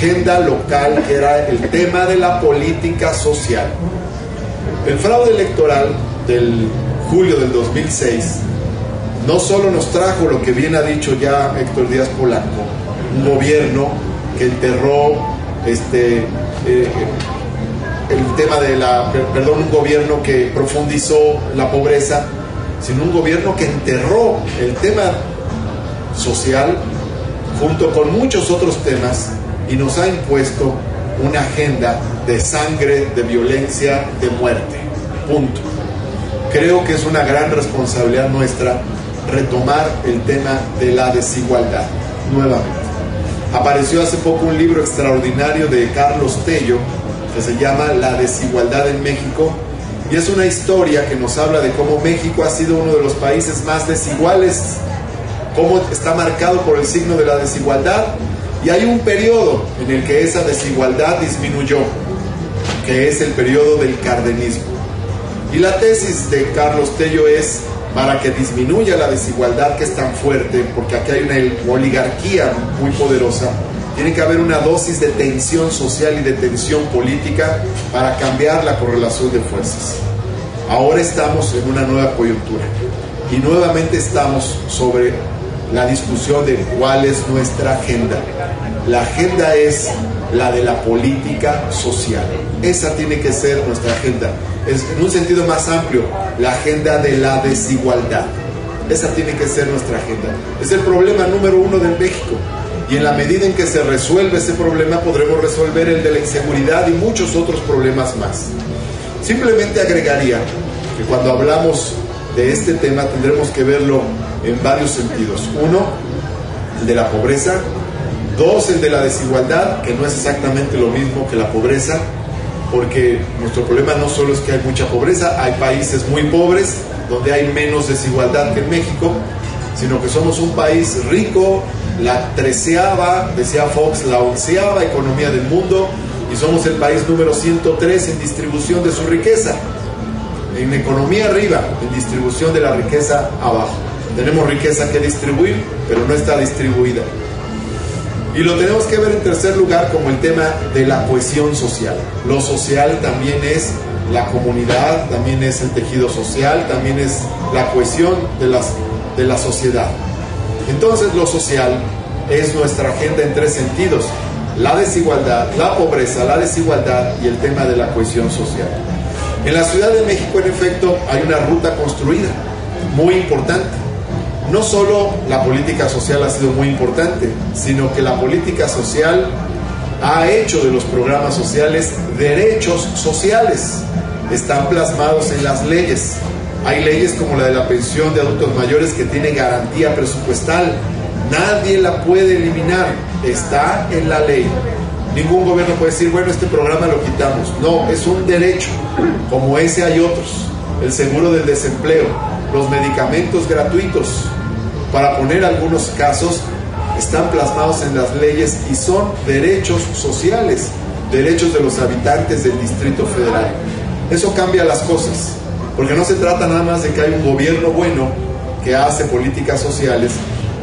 agenda local, que era el tema de la política social. El fraude electoral del julio del 2006 no solo nos trajo lo que bien ha dicho ya Héctor Díaz Polanco, un gobierno que enterró el tema de un gobierno que profundizó la pobreza, sino un gobierno que enterró el tema social junto con muchos otros temas y nos ha impuesto una agenda de sangre, de violencia, de muerte. Punto. Creo que es una gran responsabilidad nuestra retomar el tema de la desigualdad nuevamente. Apareció hace poco un libro extraordinario de Carlos Tello que se llama La desigualdad en México, y es una historia que nos habla de cómo México ha sido uno de los países más desiguales, cómo está marcado por el signo de la desigualdad, y hay un periodo en el que esa desigualdad disminuyó, que es el periodo del cardenismo. Y la tesis de Carlos Tello es, para que disminuya la desigualdad que es tan fuerte, porque aquí hay una oligarquía muy poderosa, tiene que haber una dosis de tensión social y de tensión política para cambiar la correlación de fuerzas. Ahora estamos en una nueva coyuntura y nuevamente estamos sobre la discusión de cuál es nuestra agenda. La agenda es la de la política social. Esa tiene que ser nuestra agenda. Es, en un sentido más amplio, la agenda de la desigualdad. Esa tiene que ser nuestra agenda. Es el problema número uno de México. Y en la medida en que se resuelve ese problema, podremos resolver el de la inseguridad y muchos otros problemas más. Simplemente agregaría que cuando hablamos de este tema tendremos que verlo en varios sentidos. Uno, el de la pobreza. Dos, el de la desigualdad, que no es exactamente lo mismo que la pobreza, porque nuestro problema no solo es que hay mucha pobreza, hay países muy pobres donde hay menos desigualdad que en México, sino que somos un país rico, la 13ª, decía Fox, la 11ª economía del mundo, y somos el país número 103 en distribución de su riqueza. En economía arriba, en distribución de la riqueza abajo. Tenemos riqueza que distribuir, pero no está distribuida. Y lo tenemos que ver en tercer lugar como el tema de la cohesión social. Lo social también es la comunidad, también es el tejido social, también es la cohesión de la sociedad. Entonces lo social es nuestra agenda en tres sentidos: la desigualdad, la pobreza, la desigualdad y el tema de la cohesión social. En la Ciudad de México, en efecto, hay una ruta construida muy importante. No solo la política social ha sido muy importante, sino que la política social ha hecho de los programas sociales derechos sociales. Están plasmados en las leyes. Hay leyes como la de la pensión de adultos mayores que tiene garantía presupuestal. Nadie la puede eliminar. Está en la ley. Ningún gobierno puede decir, bueno, este programa lo quitamos. No, es un derecho. Como ese hay otros. El seguro del desempleo, los medicamentos gratuitos, para poner algunos casos, están plasmados en las leyes y son derechos sociales, derechos de los habitantes del Distrito Federal. Eso cambia las cosas, porque no se trata nada más de que hay un gobierno bueno que hace políticas sociales,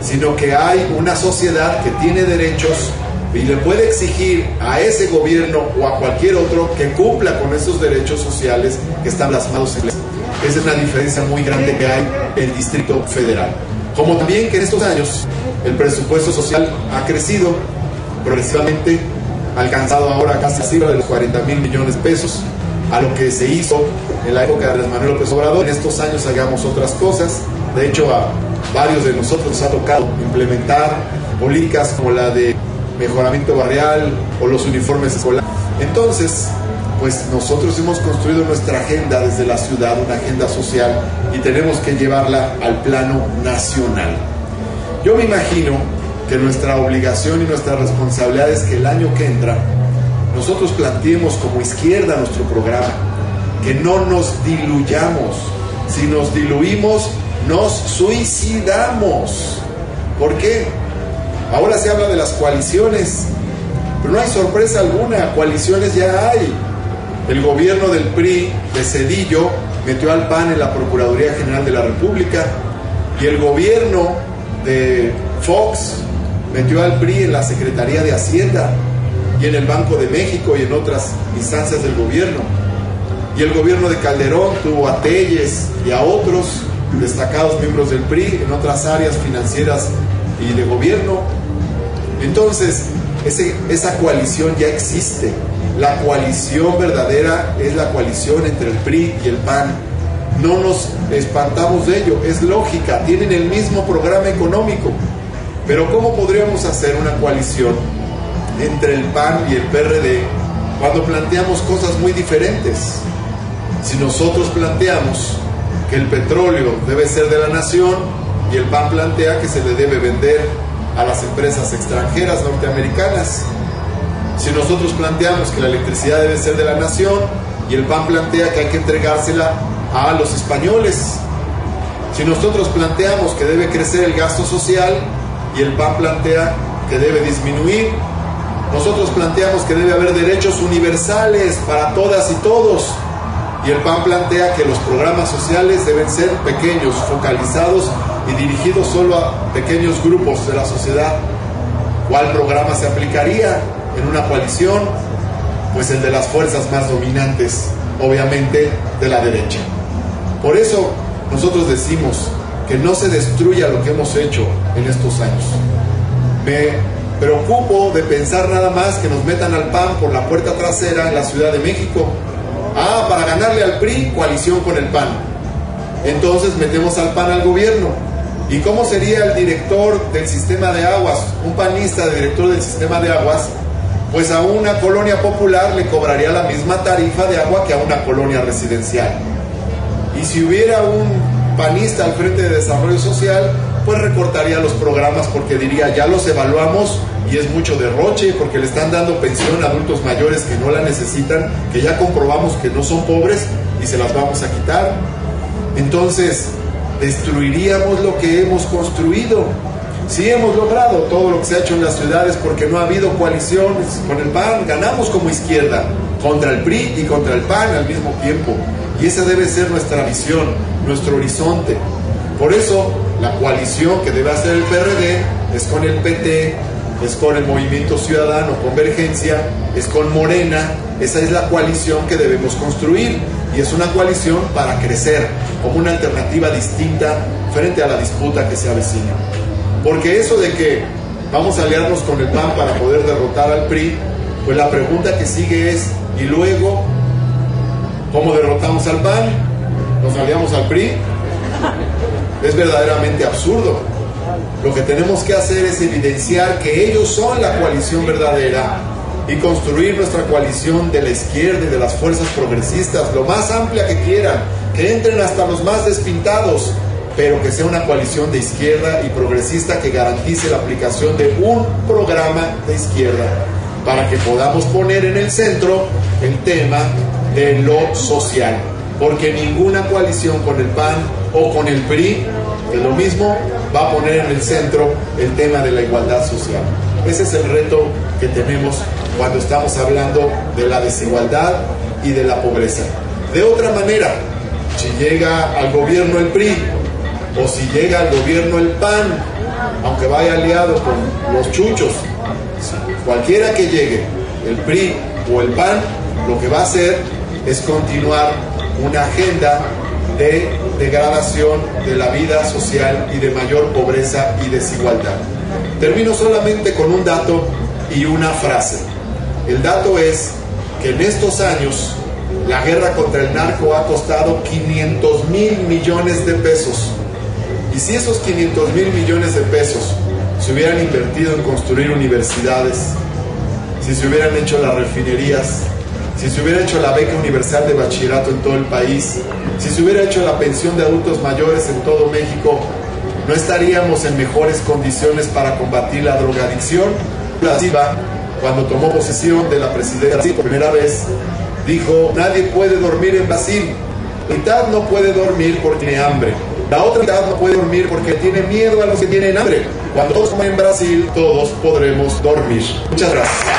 sino que hay una sociedad que tiene derechos y le puede exigir a ese gobierno o a cualquier otro que cumpla con esos derechos sociales que están plasmados en la ley. Esa es una diferencia muy grande que hay en el Distrito Federal. Como también que en estos años el presupuesto social ha crecido progresivamente, ha alcanzado ahora casi la cifra de los 40,000 millones de pesos, a lo que se hizo en la época de Andrés Manuel López Obrador. En estos años hagamos otras cosas. De hecho, a varios de nosotros nos ha tocado implementar políticas como la de mejoramiento barrial o los uniformes escolares. Entonces, pues nosotros hemos construido nuestra agenda desde la ciudad, una agenda social, y tenemos que llevarla al plano nacional. Yo me imagino que nuestra obligación y nuestra responsabilidad es que el año que entra nosotros planteemos como izquierda nuestro programa, que no nos diluyamos. Si nos diluimos, nos suicidamos. ¿Por qué? Ahora se habla de las coaliciones, pero no hay sorpresa alguna, coaliciones ya hay. El gobierno del PRI de Zedillo metió al PAN en la Procuraduría General de la República, y el gobierno de Fox metió al PRI en la Secretaría de Hacienda. y en el Banco de México y en otras instancias del gobierno. Y el gobierno de Calderón tuvo a Telles y a otros destacados miembros del PRI en otras áreas financieras y de gobierno. Entonces, esa coalición ya existe. La coalición verdadera es la coalición entre el PRI y el PAN. No nos espantamos de ello, es lógica, tienen el mismo programa económico. Pero ¿cómo podríamos hacer una coalición entre el PAN y el PRD cuando planteamos cosas muy diferentes? Si nosotros planteamos que el petróleo debe ser de la nación y el PAN plantea que se le debe vender a las empresas extranjeras norteamericanas. Si nosotros planteamos que la electricidad debe ser de la nación y el PAN plantea que hay que entregársela a los españoles. Si nosotros planteamos que debe crecer el gasto social y el PAN plantea que debe disminuir. Nosotros planteamos que debe haber derechos universales para todas y todos y el PAN plantea que los programas sociales deben ser pequeños, focalizados y dirigidos solo a pequeños grupos de la sociedad. ¿Cuál programa se aplicaría en una coalición? Pues el de las fuerzas más dominantes, obviamente de la derecha. Por eso nosotros decimos que no se destruya lo que hemos hecho en estos años. Me preocupo de pensar nada más que nos metan al PAN por la puerta trasera en la Ciudad de México. Para ganarle al PRI, coalición con el PAN. Entonces metemos al PAN al gobierno. ¿Y cómo sería el director del sistema de aguas? Un panista de director del sistema de aguas, pues a una colonia popular le cobraría la misma tarifa de agua que a una colonia residencial. Y si hubiera un panista al frente de desarrollo social, pues recortaría los programas porque diría, ya los evaluamos y es mucho derroche porque le están dando pensión a adultos mayores que no la necesitan, que ya comprobamos que no son pobres y se las vamos a quitar. Entonces, destruiríamos lo que hemos construido. Sí hemos logrado todo lo que se ha hecho en las ciudades porque no ha habido coaliciones con el PAN. Ganamos como izquierda contra el PRI y contra el PAN al mismo tiempo. Y esa debe ser nuestra visión, nuestro horizonte. Por eso, la coalición que debe hacer el PRD es con el PT, es con el Movimiento Ciudadano Convergencia, es con Morena. Esa es la coalición que debemos construir y es una coalición para crecer como una alternativa distinta frente a la disputa que se avecina. Porque eso de que vamos a aliarnos con el PAN para poder derrotar al PRI, pues la pregunta que sigue es, ¿y luego cómo derrotamos al PAN? ¿Nos aliamos al PRI? Es verdaderamente absurdo. Lo que tenemos que hacer es evidenciar que ellos son la coalición verdadera y construir nuestra coalición de la izquierda y de las fuerzas progresistas, lo más amplia que quieran, que entren hasta los más despintados, pero que sea una coalición de izquierda y progresista que garantice la aplicación de un programa de izquierda para que podamos poner en el centro el tema de lo social. Porque ninguna coalición con el PAN o con el PRI, que es lo mismo, va a poner en el centro el tema de la igualdad social. Ese es el reto que tenemos cuando estamos hablando de la desigualdad y de la pobreza. De otra manera, si llega al gobierno el PRI o si llega al gobierno el PAN, aunque vaya aliado con los chuchos, cualquiera que llegue, el PRI o el PAN, lo que va a hacer es continuar una agenda de degradación de la vida social y de mayor pobreza y desigualdad. Termino solamente con un dato y una frase. El dato es que en estos años la guerra contra el narco ha costado 500,000 millones de pesos. Y si esos 500,000 millones de pesos se hubieran invertido en construir universidades, si se hubieran hecho las refinerías, si se hubiera hecho la beca universal de bachillerato en todo el país, si se hubiera hecho la pensión de adultos mayores en todo México, ¿no estaríamos en mejores condiciones para combatir la drogadicción? La Silva, cuando tomó posesión de la presidencia por primera vez, dijo, nadie puede dormir en Brasil. La mitad no puede dormir porque tiene hambre. La otra mitad no puede dormir porque tiene miedo a los que tienen hambre. Cuando todos comen en Brasil, todos podremos dormir. Muchas gracias.